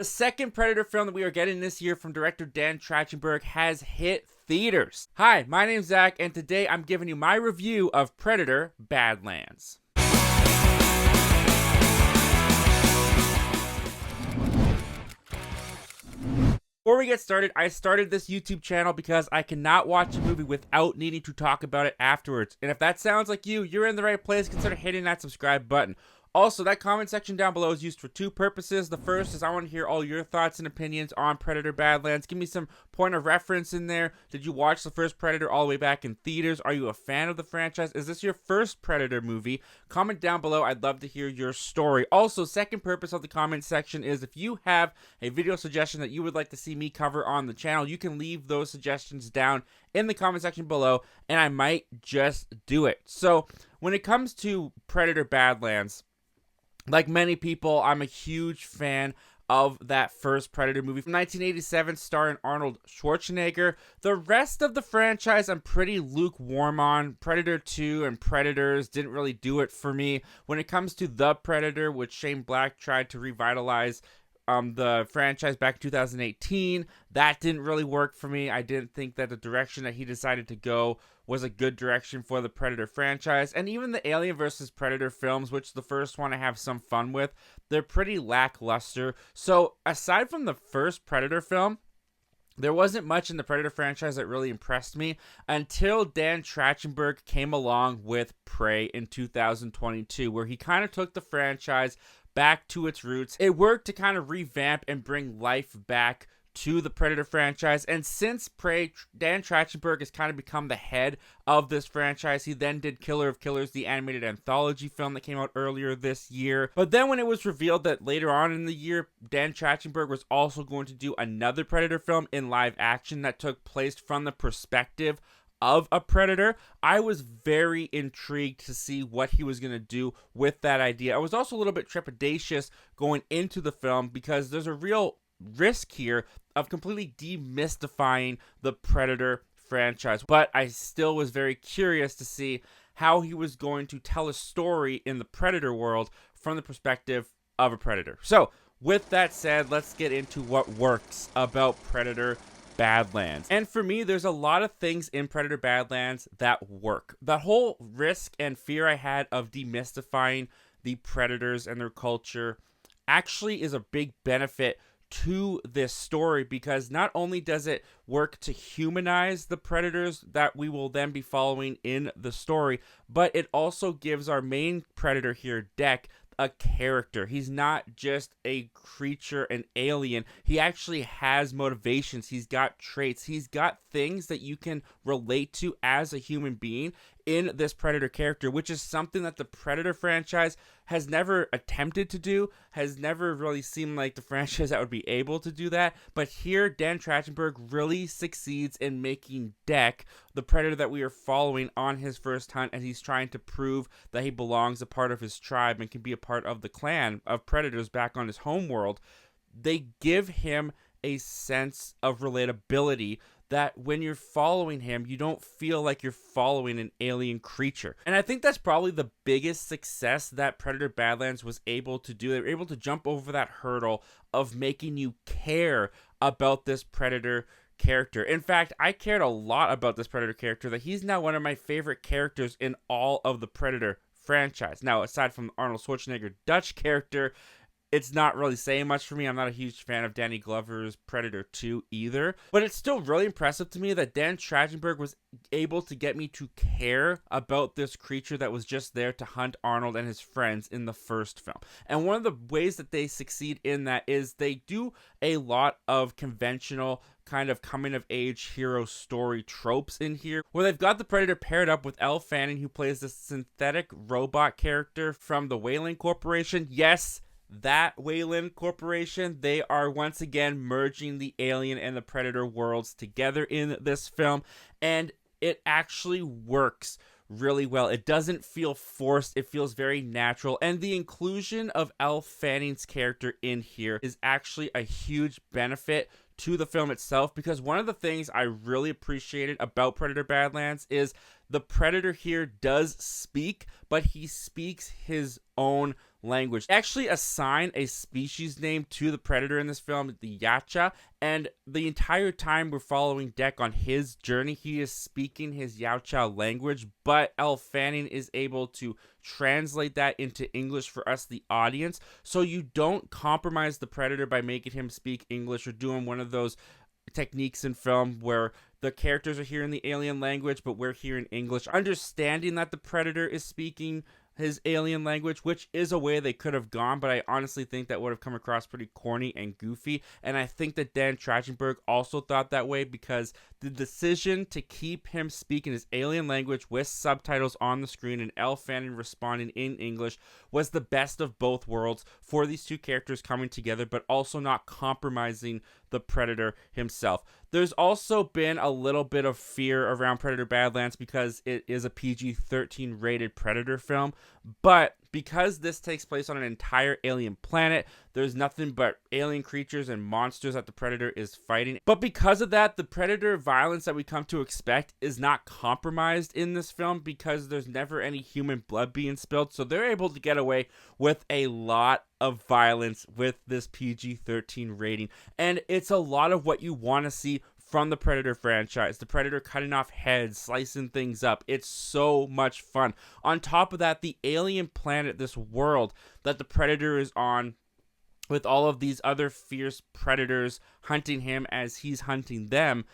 The second Predator film that we are getting this year from director Dan Trachtenberg has hit theaters. Hi, my name's Zach, and today I'm giving you my review of Predator: Badlands. Before we get started, I started this YouTube channel because I cannot watch a movie without needing to talk about it afterwards. And if that sounds like you, you're in the right place. Consider hitting that subscribe button. Also, that comment section down below is used for two purposes. The first is I want to hear all your thoughts and opinions on Predator: Badlands. Give me some point of reference in there. Did you watch the first Predator all the way back in theaters? Are you a fan of the franchise? Is this your first Predator movie? Comment down below. I'd love to hear your story. Also, second purpose of the comment section is if you have a video suggestion that you would like to see me cover on the channel, you can leave those suggestions down in the comment section below, and I might just do it. So, when it comes to Predator: Badlands, like many people, I'm a huge fan of that first Predator movie from 1987 starring Arnold Schwarzenegger. The rest of the franchise I'm pretty lukewarm on. Predator 2 and Predators didn't really do it for me. When it comes to The Predator, which Shane Black tried to revitalize the franchise back in 2018, that didn't really work for me. I didn't think that the direction that he decided to go was a good direction for the Predator franchise. And even the Alien vs. Predator films, which the first one I have some fun with, they're pretty lackluster. So aside from the first Predator film, there wasn't much in the Predator franchise that really impressed me until Dan Trachtenberg came along with Prey in 2022, where he kind of took the franchise back to its roots. It worked to kind of revamp and bring life back to the Predator franchise, and since Prey, Dan Trachtenberg has kind of become the head of this franchise. He then did Killer of Killers, the animated anthology film that came out earlier this year. But then when it was revealed that later on in the year, Dan Trachtenberg was also going to do another Predator film in live action that took place from the perspective of a Predator, I was very intrigued to see what he was going to do with that idea. I was also a little bit trepidatious going into the film because there's a real risk here of completely demystifying the Predator franchise. But I still was very curious to see how he was going to tell a story in the Predator world from the perspective of a Predator. So, with that said, let's get into what works about Predator: Badlands. And for me, there's a lot of things in Predator: Badlands that work. The whole risk and fear I had of demystifying the Predators and their culture actually is a big benefit to this story, because not only does it work to humanize the Predators that we will then be following in the story, but it also gives our main Predator here, Deck, a character. He's not just a creature, an alien. He actually has motivations. He's got traits. He's got things that you can relate to as a human being in this Predator character, which is something that the Predator franchise has never attempted to do, has never really seemed like the franchise that would be able to do that. But here, Dan Trachtenberg really succeeds in making Deck the Predator that we are following on his first hunt, and he's trying to prove that he belongs a part of his tribe and can be a part of the clan of Predators back on his homeworld. They give him a sense of relatability that when you're following him, you don't feel like you're following an alien creature. And I think that's probably the biggest success that Predator: Badlands was able to do. They were able to jump over that hurdle of making you care about this Predator character. In fact, I cared a lot about this Predator character, that he's now one of my favorite characters in all of the Predator franchise. Now, aside from Arnold Schwarzenegger Dutch character, it's not really saying much for me. I'm not a huge fan of Danny Glover's Predator 2 either. But it's still really impressive to me that Dan Trachtenberg was able to get me to care about this creature that was just there to hunt Arnold and his friends in the first film. And one of the ways that they succeed in that is they do a lot of conventional kind of coming-of-age hero story tropes in here, where they've got the Predator paired up with Elle Fanning, who plays this synthetic robot character from the Weyland Corporation. Yes, that Weyland Corporation. They are once again merging the Alien and the Predator worlds together in this film, and it actually works really well. It doesn't feel forced. It feels very natural, and the inclusion of Elle Fanning's character in here is actually a huge benefit to the film itself, because one of the things I really appreciated about Predator: Badlands is the Predator here does speak, but he speaks his own language. They actually assign a species name to the predator in this film, the Yacha, and the entire time we're following Deck on his journey, he is speaking his Yacha language, but Elle Fanning is able to translate that into English for us, the audience, so you don't compromise the predator by making him speak English or doing one of those techniques in film where the characters are hearing the alien language, but we're hearing English. Understanding that the predator is speaking his alien language, which is a way they could have gone, but I honestly think that would have come across pretty corny and goofy, and I think that Dan Trachtenberg also thought that way, because the decision to keep him speaking his alien language with subtitles on the screen and Elle Fanning responding in English was the best of both worlds for these two characters coming together, but also not compromising the predator himself. There's also been a little bit of fear around Predator Badlands because it is a PG-13 rated Predator film, but because this takes place on an entire alien planet, there's nothing but alien creatures and monsters that the Predator is fighting. But because of that, the Predator violence that we come to expect is not compromised in this film because there's never any human blood being spilled. So they're able to get away with a lot of violence with this PG-13 rating. And it's a lot of what you want to see from the Predator franchise. The Predator cutting off heads, slicing things up. It's so much fun. On top of that, the alien planet, this world that the Predator is on, with all of these other fierce predators hunting him as he's hunting them,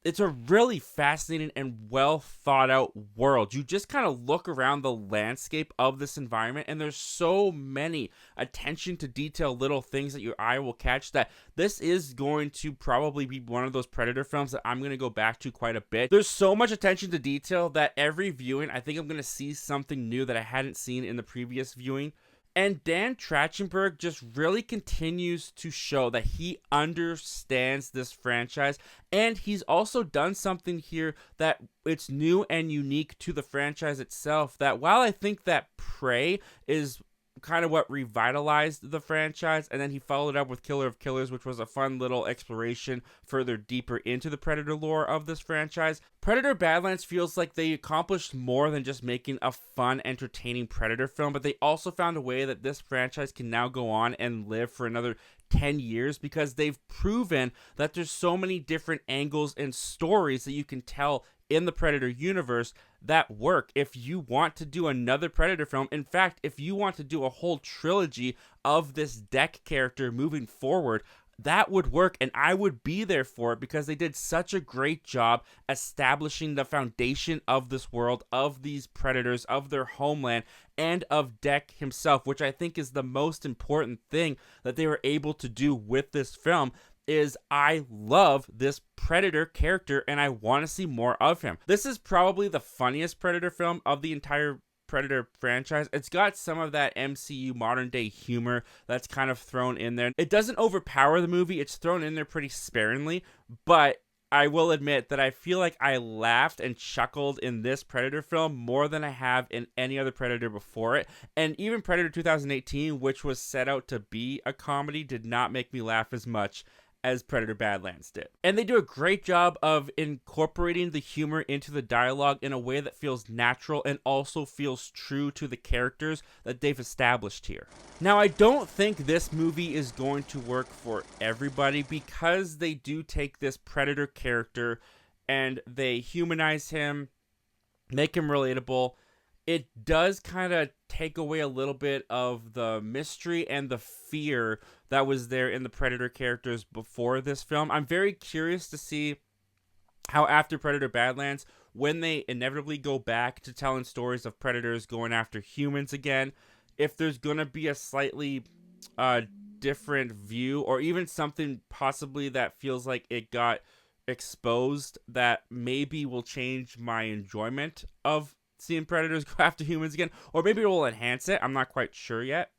it's a really fascinating and well thought out world. You just kind of look around the landscape of this environment and there's so many attention to detail little things that your eye will catch that this is going to probably be one of those Predator films that I'm going to go back to quite a bit. There's so much attention to detail that every viewing, I think I'm going to see something new that I hadn't seen in the previous viewing. And Dan Trachtenberg just really continues to show that he understands this franchise, and he's also done something here that it's new and unique to the franchise itself, that while I think that Prey is kind of what revitalized the franchise, and then he followed up with Killer of Killers, which was a fun little exploration further deeper into the Predator lore of this franchise. Predator Badlands feels like they accomplished more than just making a fun, entertaining Predator film, but they also found a way that this franchise can now go on and live for another 10 years because they've proven that there's so many different angles and stories that you can tell in the Predator universe that work. If you want to do another Predator film, in fact, if you want to do a whole trilogy of this Deck character moving forward, that would work, and I would be there for it because they did such a great job establishing the foundation of this world, of these predators, of their homeland, and of Deck himself, which I think is the most important thing that they were able to do with this film. Is I love this Predator character and I want to see more of him. This is probably the funniest Predator film of the entire Predator franchise. It's got some of that MCU modern day humor that's kind of thrown in there. It doesn't overpower the movie, it's thrown in there pretty sparingly, but I will admit that I feel like I laughed and chuckled in this Predator film more than I have in any other Predator before it. And even Predator 2018, which was set out to be a comedy, did not make me laugh as much as Predator Badlands did. And they do a great job of incorporating the humor into the dialogue in a way that feels natural and also feels true to the characters that they've established here. Now, I don't think this movie is going to work for everybody because they do take this Predator character and they humanize him, make him relatable. It does kind of take away a little bit of the mystery and the fear that was there in the Predator characters before this film. I'm very curious to see how after Predator Badlands, when they inevitably go back to telling stories of predators going after humans again, if there's going to be a slightly different view or even something possibly that feels like it got exposed that maybe will change my enjoyment of seeing predators go after humans again, or maybe it will enhance it. I'm not quite sure yet.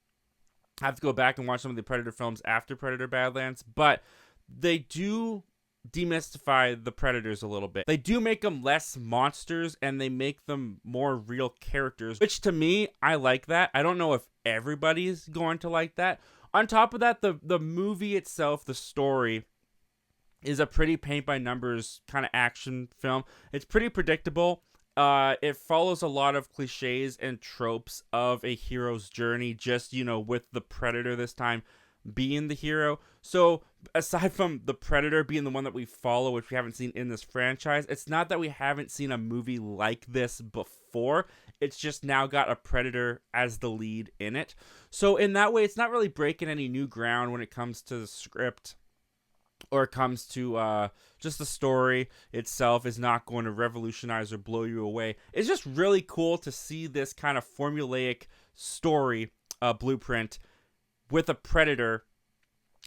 I have to go back and watch some of the Predator films after Predator Badlands, but they do demystify the predators a little bit. They do make them less monsters and they make them more real characters, which to me, I like that. I don't know if everybody's going to like that. On top of that, the movie itself, the story, is a pretty paint by numbers kind of action film. It's pretty predictable. It follows a lot of cliches and tropes of a hero's journey, just, with the Predator this time being the hero. So aside from the Predator being the one that we follow, which we haven't seen in this franchise, it's not that we haven't seen a movie like this before. It's just now got a Predator as the lead in it. So in that way, it's not really breaking any new ground when it comes to the script, or it comes to just the story itself is not going to revolutionize or blow you away. It's just really cool to see this kind of formulaic story blueprint with a Predator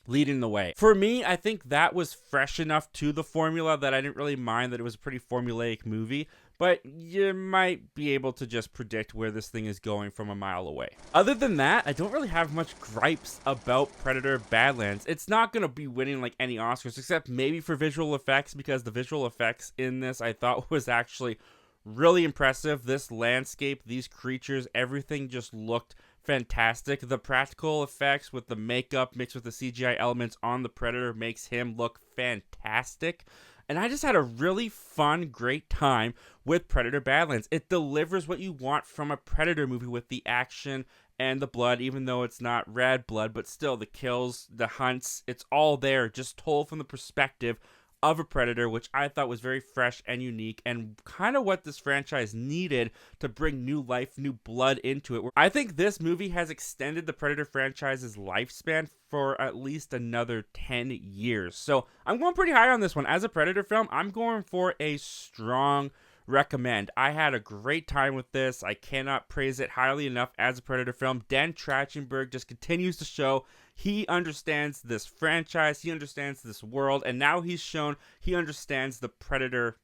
leading the way. For me, I think that was fresh enough to the formula that I didn't really mind that it was a pretty formulaic movie, but you might be able to just predict where this thing is going from a mile away. Other than that, I don't really have much gripes about Predator Badlands. It's not going to be winning like any Oscars, except maybe for visual effects, because the visual effects in this I thought was actually really impressive. This landscape, these creatures, everything just looked fantastic. The practical effects with the makeup mixed with the CGI elements on the Predator makes him look fantastic. And I just had a really fun, great time with Predator Badlands. It delivers what you want from a Predator movie with the action and the blood, even though it's not red blood, but still the kills, the hunts, it's all there, just told from the perspective of a Predator, which I thought was very fresh and unique, and kind of what this franchise needed to bring new life, new blood into it. I think this movie has extended the Predator franchise's lifespan for at least another 10 years. So I'm going pretty high on this one. As a Predator film, I'm going for a strong recommend. I had a great time with this. I cannot praise it highly enough as a Predator film. Dan Trachtenberg just continues to show he understands this franchise, he understands this world, and now he's shown he understands the Predator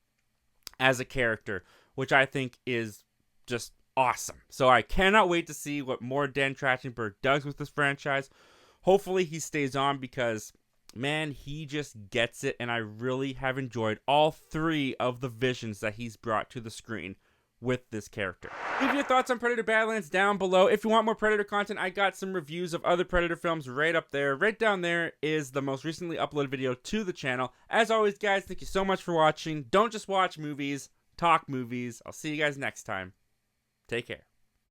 as a character, which I think is just awesome. So I cannot wait to see what more Dan Trachtenberg does with this franchise. Hopefully he stays on, because man, he just gets it, and I really have enjoyed all three of the visions that he's brought to the screen with this character. Leave your thoughts on Predator Badlands down below. If you want more Predator content, I got some reviews of other Predator films right up there. Right down there is the most recently uploaded video to the channel. As always, guys, thank you so much for watching. Don't just watch movies, talk movies. I'll see you guys next time. Take care.